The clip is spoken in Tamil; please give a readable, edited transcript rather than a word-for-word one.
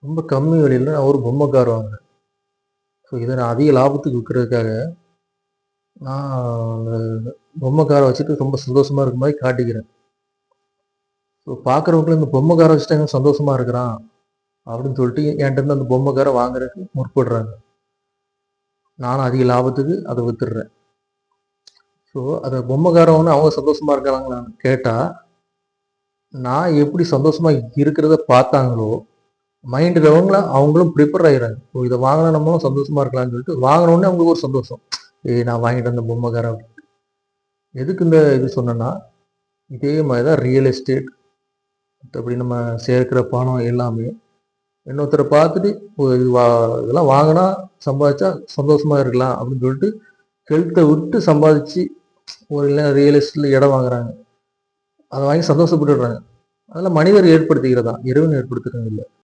ரொம்ப கம்மி விலையில நான் ஒரு பொம்மை கார் வாங்குனேன். ஸோ இத நான் அதிக லாபத்துக்கு விக்கிறதுக்காக, நான் அந்த பொம்மை கார வச்சுட்டு ரொம்ப சந்தோஷமா இருக்க மாரி காட்டிக்கிறேன். ஸோ பார்க்குறவங்களும் இந்த பொம்மை கார வச்சுட்டு இவன் சந்தோஷமா இருக்கிறான், அப்படின்னு சொல்லிட்டு என்ட்டருந்து அந்த பொம்மை கார வாங்குறதுக்கு முற்படுறாங்க. நானும் அதிக லாபத்துக்கு அத வித்துடுறேன். ஸோ அத பொம்மை கார வாங்குனா அவங்க சந்தோஷமா இருக்கிறாங்களான்னு கேட்டா, நான் எப்படி சந்தோஷமா இருக்கிறத பார்த்தாங்களோ, மைண்ட் லெவல்ல அவங்களும் ப்ரிப்பேர் ஆயிடுறாங்க. ஓ! இத வாங்குனா நம்மளும் சந்தோஷமா இருக்கலாம்னு சொல்லிட்டு, வாங்குன உடனே அவங்களுக்கு ஒரு சந்தோஷம். ஏய் நான் வாங்கிட்டு வந்த பொம்மை கார எதுக்கு இந்த இது சொன்னேன்னா, இதே மாரி தான் ரியல் எஸ்டேட், மத்தபடி நம்ம சேர்க்கிற பணம் எல்லாமே. இன்னொருத்தர பார்த்துட்டு, ஓ இது இதெல்லாம் வாங்குனா சம்பாதிச்சா சந்தோஷமா இருக்கலாம் அப்படின்னு சொல்லிட்டு, ஹெல்த்த விட்டு சம்பாதிச்சு ஒரு இல்ல ரியல் எஸ்டேட்ல இடம் வாங்குறாங்க. அத வாங்கி சந்தோஷப்பட்டுடுறாங்க. அதெல்லாம் மனிதர் ஏற்படுத்திக்கிறதான். இறைவன் ஏற்படுத்துறது இல்ல.